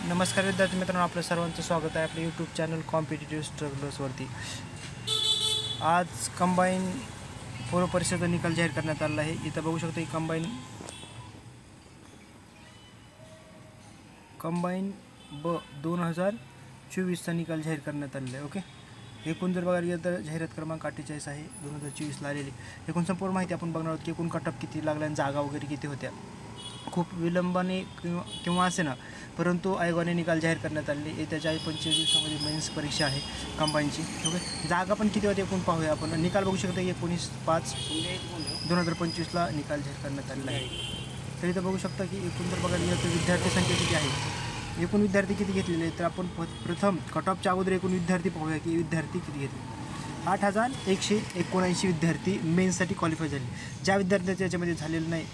नमस्कार विद्यार्थी मित्रांनो, आपलं सर्वांचं स्वागत आहे आपल्या यूट्यूब चॅनल कॉम्पिटिटिव्ह स्ट्रगलर्सवरती। आज कंबाईन पूर्व परीक्षेचा निकाल जाहीर करण्यात आला आहे। इथं बघू शकतो की कंबाईन ब 2024चा निकाल जाहीर करण्यात आलेला आहे। ओके, एकूण जर बघायला गेलं तर जाहिरात क्रमांक 48 आहे 2024ला आलेली। एकूण संपूर्ण माहिती आपण बघणार आहोत की एकूण कटअप किती लागला आणि जागा वगैरे किती होत्या। खूप विलंबाने किंवा असे ना, परंतु आयोगाने निकाल जाहीर करण्यात आले। येत्या 25 दिवसामध्ये मेन्स परीक्षा आहे कंबाईनची। ओके, जागा पण किती होते एकूण पाहूया आपण। निकाल बघू शकता 19/5/2025ला निकाल जाहीर करण्यात आलेला आहे। तर इथं बघू शकता की एकूण जर बघायला गेलं तर विद्यार्थी संख्या किती आहे, एकूण विद्यार्थी किती घेतलेले आहेत। तर आपण प्रथम कटऑफच्या अगोदर एकूण विद्यार्थी पाहूया की विद्यार्थी किती घेतले। 8179 विद्यार्थी मेन्ससाठी क्वालिफाय झाले। ज्या विद्यार्थ्यांच्या याच्यामध्ये झालेलं नाही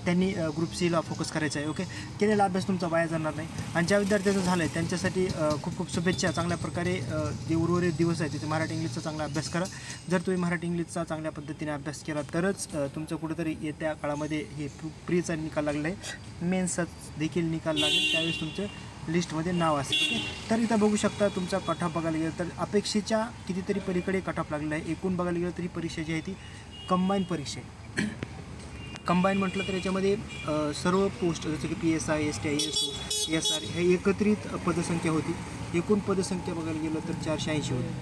त्यांनी ग्रुप सीला फोकस करायचा आहे। ओके, केलेला अभ्यास तुमचा वाया जाणार नाही। आणि ज्या विद्यार्थ्यांचं झालं आहे त्यांच्यासाठी खूप खूप शुभेच्छा। चांगल्या प्रकारे जे उर्वरित दिवस आहे तिथे मराठी इंग्लिशचा चांगला अभ्यास करा। जर तुम्ही मराठी इंग्लिशचा चांगल्या पद्धतीने अभ्यास केला तरच तुमचं कुठंतरी येत्या काळामध्ये हे प्रीचा निकाल लागला आहे, मेन्सचा देखील निकाल लागेल, त्यावेळेस तुमचं लिस्टमध्ये नाव असेल। ओके, तर इथं बघू शकता तुमचा कटऑफ बघायला गेलं तर अपेक्षेच्या कितीतरी पलीकडे कटऑफ लागलेला आहे। एकूण बघायला गेलं तरी परीक्षा जी आहे ती कंबाईन परीक्षा आहे। कंबाईन म्हटलं तर याच्यामध्ये सर्व पोस्ट जसं की PSI, STI, SO, SR हे एकत्रित पदसंख्या होती। एकूण पदसंख्या बघायला गेलं तर 480 होती।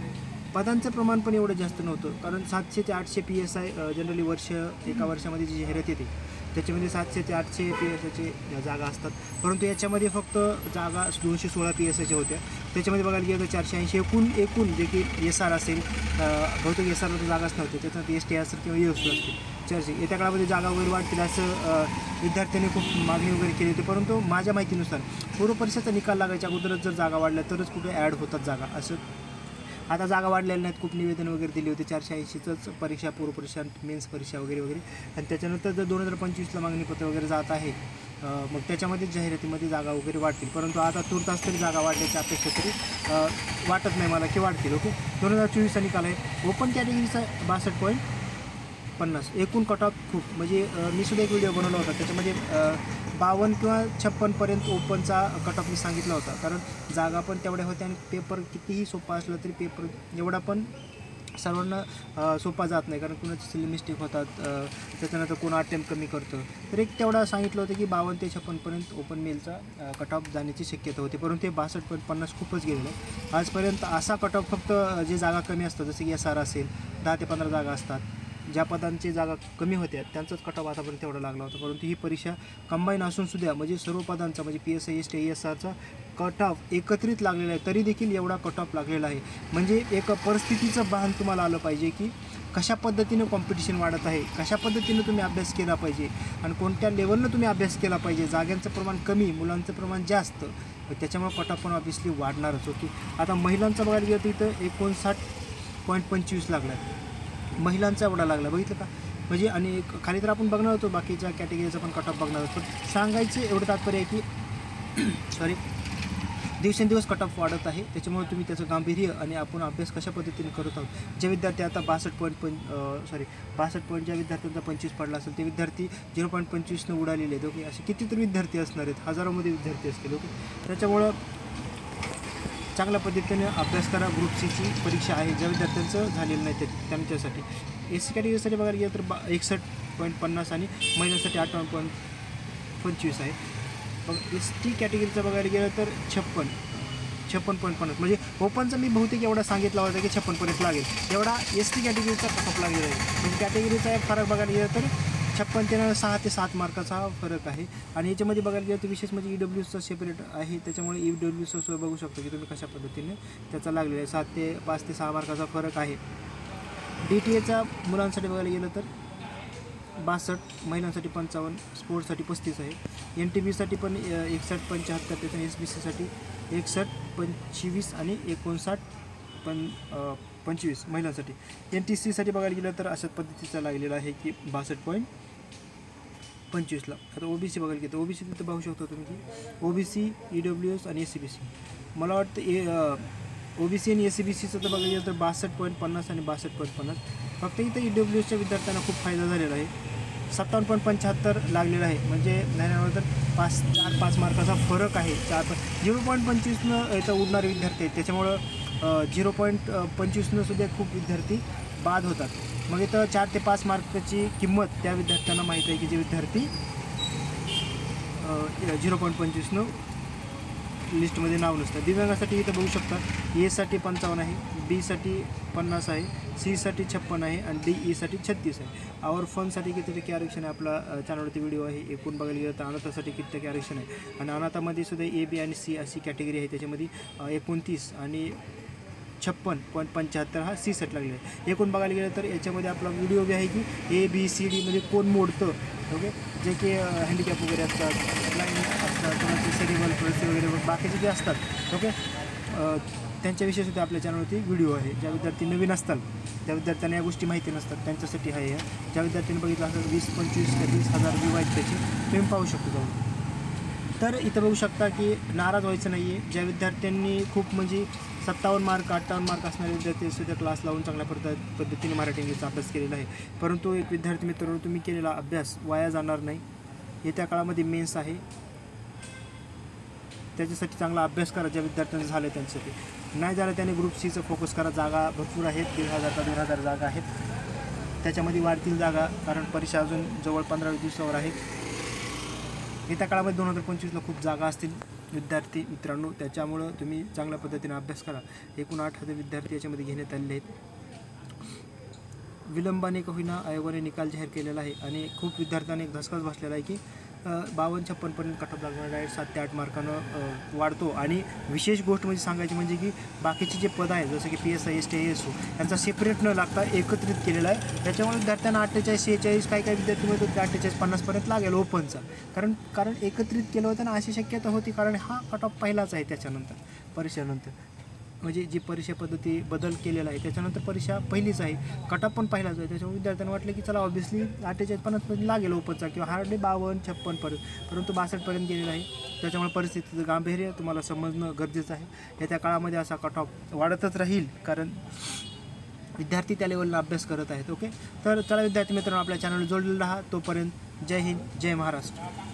पदांचं प्रमाण पण एवढं जास्त नव्हतं, कारण 700 ते 800 PSI जनरली एका वर्षामध्ये जी जाहिरात येते त्याच्यामध्ये 700 ते 800 PSIचे जागा असतात। परंतु याच्यामध्ये फक्त जागा 216 PSIच्या होत्या। त्याच्यामध्ये बघायला गेलं तर 480 एकूण जे की SR असेल, बहुतेक SRला तर जागाच नव्हती, त्याच्यात STI असेल किंवा ESO असतील 400। येत्या काळामध्ये जागा वगैरे वाढतील असं विद्यार्थ्यांनी खूप मागणी वगैरे केली होती। परंतु माझ्या माहितीनुसार पूर्व परीक्षेचा निकाल लागायच्या अगोदरच जर जागा वाढल्या तरच कुठे ॲड होतात जागा, असं आता जागा वाढलेल्या नाहीत। खूप निवेदन वगैरे दिली होती 480च परीक्षा, पूर्व परीक्षा, मेन्स परीक्षा वगैरे वगैरे। आणि त्याच्यानंतर जर 2025ला मागणीपत्र वगैरे जात आहे मग त्याच्यामध्ये जाहिरातीमध्ये जागा वगैरे वाढतील। परंतु आता तुर्तास तरी जागा वाढण्याची अपेक्षा तरी वाटत नाही मला की वाढतील। ओके, 2024चा निकाल आहे। ओपन कॅटेगरीचा 62.50 एकूण कटऑफ खूप म्हणजे मी सुद्धा एक व्हिडिओ बनवला होता, त्याच्यामध्ये 52 किंवा 56पर्यंत ओपनचा कटऑफ मी सांगितला होता, कारण जागा पण तेवढ्या होत्या आणि पेपर कितीही सोपा असला तरी पेपर एवढा पण सर्वांना सोपा जात नाही, कारण कुणाची सिली मिस्टेक होतात, त्याच्यानंतर कोण अटेम्प्ट कमी करतं। तर एक तेवढा सांगितलं होतं की 52 ते 56पर्यंत ओपन मेलचा कटऑफ जाण्याची शक्यता होती, परंतु ते 62.50 खूपच गेलेलं आहे। आजपर्यंत असा कटऑफ फक्त जे जागा कमी असतात जसं की SR असेल 10 ते 15 जागा असतात, ज्या पदांची जागा कमी होत्या त्यांचाच कटऑफ आतापर्यंत तेवढा लागला होता। परंतु ही परीक्षा कंबाईन असून सुद्धा म्हणजे सर्व पदांचा म्हणजे PSI, STI, SRचा कटऑफ एकत्रित लागलेला आहे, तरी देखील एवढा कटऑफ लागलेला आहे। म्हणजे एक परिस्थितीचं भान तुम्हाला आलं पाहिजे की कशा पद्धतीनं कॉम्पिटिशन वाढत आहे, कशा पद्धतीनं तुम्ही अभ्यास केला पाहिजे आणि कोणत्या लेवलनं तुम्ही अभ्यास केला पाहिजे। जागांचं प्रमाण कमी, मुलांचं प्रमाण जास्त, त्याच्यामुळे कटऑफ पण ऑब्व्हियसली वाढणारच। ओके, आता महिलांचं बघायला गेलं तर इथं 59.25 लागला आहे, महिलांचा एवढा लागला, बघितलं का। म्हणजे आणि खाली तर आपण बघणार होतो बाकीच्या कॅटेगरीचा पण कटऑफ बघणार होतो, पण सांगायचं एवढं तात्पर्य आहे की दिवसेंदिवस कटऑफ वाढत आहे। त्याच्यामुळे तुम्ही त्याचं गांभीर्य आणि आपण अभ्यास कशा पद्धतीने करत आहोत। जे विद्यार्थी आता 62 पॉईंट ज्या विद्यार्थ्यांचा 25 पडला असेल ते विद्यार्थी 0.25नं उडालेले आहेत। ओके, असे कितीतरी विद्यार्थी असणार आहेत, हजारोमध्ये विद्यार्थी असतील। ओके, त्याच्यामुळं चांगल्या पद्धतीने अभ्यास करा। ग्रुप सीची परीक्षा आहे, ज्या विद्यार्थ्यांचं झालेलं नाही त्यांच्यासाठी। SC कॅटेगरीसाठी बघायला गेलं तर 61.50 आणि महिलांसाठी 58.25 आहे। मग ST कॅटेगरीचं बघायला गेलं तर 56.50 म्हणजे ओपनचा मी बहुतेक एवढा सांगितला होता की 56पर्यंत लागेल, एवढा ST कॅटेगरीचा कटऑफ लागलेला आहे। म्हणजे कॅटेगरीचा एक फरक बघायला गेलं तर 56 ते 6 ते 7 मार्काचा हा फरक आहे। आणि याच्यामध्ये बघायला गेलं तर विशेष म्हणजे EWSचा सेपरेट आहे, त्याच्यामुळे EWSचं बघू शकतो की तुम्ही कशा पद्धतीने त्याचा लागलेला आहे। 5 ते 6 मार्काचा फरक आहे। DTAचा मुलांसाठी बघायला गेलं तर 62, महिलांसाठी 55, स्पोर्ट्ससाठी 35 आहे। NTBसाठी पण 61.75, त्याच्याने SBCसाठी 61.25 आणि 59.25 महिलांसाठी। NTCसाठी बघायला गेलं तर अशाच पद्धतीचा लागलेला आहे की 62.25ला। आता OBC बघायला गेलं तर OBC तिथं बघू शकतो तुम्ही की OBC, EWS आणि SCBC। मला वाटतं OBC आणि SCBCचं तर बघायला गेलं तर 62.50 आणि 62.50। फक्त इथं EWSच्या विद्यार्थ्यांना खूप फायदा झालेला आहे। 57.75 लागलेलं आहे. म्हणजे नाही तर 4-5 मार्काचा फरक आहे. 0.25नं इथं उडणारे विद्यार्थी आहेत. त्याच्यामुळं 0.25नं सुद्धा खूप विद्यार्थी बाद होतात. मग इथं 4 ते 5 मार्काची किंमत त्या विद्यार्थ्यांना माहीत आहे की जे विद्यार्थी 0.25नं लिस्टमध्ये नाव नसतं. दिव्यांगासाठी इथं बघू शकता एसाठी 55 आहे, बीसाठी 50 आहे, सीसाठी 56 आहे आणि DE साठी 36 आहे. आवर फनसाठी किती टक्के आरक्षण आहे आपला चॅनलवरती व्हिडिओ आहे. एकूण बघायला गेलं तर अनाथासाठी किती टक्के आरक्षण आहे आणि अनाथामध्ये सुद्धा A, B आणि C अशी कॅटेगरी आहे. त्याच्यामध्ये 29 आणि 56.75 हा सीसाठी लागलेला आहे. एकूण बघायला गेलं तर याच्यामध्ये आपला व्हिडिओ बी आहे की ABCD मध्ये कोण मोडतं. ओके, जे की हँडिकॅप वगैरे असतात, ब्लाइंड असतात, कोणाचे सेरिबल पल्सी वगैरे बाकीचे जे असतात. ओके, त्यांच्याविषयी सुद्धा आपल्या चॅनलवरती व्हिडिओ आहे. ज्या विद्यार्थी नवीन असतात त्या विद्यार्थ्यांना या गोष्टी माहिती नसतात त्यांच्यासाठी आहे. ज्या विद्यार्थ्यांनी बघितलं असेल 20-25 ते 30,000 व्ह्यू आहेत त्याचे, तुम्ही पाहू शकतो जाऊन. तर इथं बघू शकता की नाराज व्हायचं नाही आहे. ज्या विद्यार्थ्यांनी खूप म्हणजे 57 मार्क 58 मार्क असणारे विद्यार्थी सुद्धा क्लास लावून चांगल्या पद्धतीने मराठी इंग्लिशचा अभ्यास केलेला आहे. परंतु एक विद्यार्थी मित्रांनो, तुम्ही केलेला अभ्यास वाया जाणार नाही. येत्या काळामध्ये मेन्स आहे, त्याच्यासाठी चांगला अभ्यास करा. ज्या विद्यार्थ्यांचं झालं आहे त्यांच्यासाठी, नाही झालं त्याने ग्रुप Cचं फोकस करा. जागा भरपूर आहेत, 1,500 जागा आहेत. त्याच्यामध्ये वाढतील जागा, कारण परीक्षा अजून जवळ 15-20 दिवसावर आहे. येत्या काळामध्ये 2025ला खूप जागा असतील विद्यार्थी मित्रांनो. त्याच्यामुळं तुम्ही चांगल्या पद्धतीने अभ्यास करा. एकूण 8,000 विद्यार्थी याच्यामध्ये घेण्यात आलेले आहेत. विलंबाने का होईना आयोगाने निकाल जाहीर केलेला आहे आणि खूप विद्यार्थ्यांना एक धसकाच बसलेला आहे की 52-56पर्यंत कट ऑफ लागणार, डायरेक्ट 7 ते 8 मार्कानं वाढतो. आणि विशेष गोष्ट म्हणजे सांगायची म्हणजे की बाकीचे जे पद आहेत जसं की PSI, ST, ASO यांचा सेपरेट न लागता एकत्रित केलेला आहे. त्याच्यामुळे विद्यार्थ्यांना 48, 46 काही विद्यार्थी म्हणतो 48-50पर्यंत लागेल ओपनचा. कारण एकत्रित केलं होतं ना, अशी शक्यता होती, कारण हा कट ऑफ पहिलाच आहे. त्याच्यानंतर परीक्षेनंतर म्हणजे जी परीक्षा पद्धती बदल केलेला आहे त्याच्यानंतर परीक्षा पहिलीच आहे, कट ऑफ पण पहिलाच आहे. त्याच्यामुळे विद्यार्थ्यांना वाटलं की चला ऑब्व्हियसली 48-50पर्यंत लागेल ओपनचा किंवा हार्डली 52-56पर्यंत, परंतु 62पर्यंत गेलेला आहे. त्याच्यामुळे परिस्थितीचं गांभीर्य तुम्हाला समजणं गरजेचं आहे. येत्या काळामध्ये असा कट ऑफ वाढतच राहील, कारण विद्यार्थी त्या लेवलला अभ्यास करत आहेत. ओके, तर चला विद्यार्थी मित्रांनो, आपल्या चॅनलला जोडलेलं राहा. तोपर्यंत जय हिंद, जय महाराष्ट्र.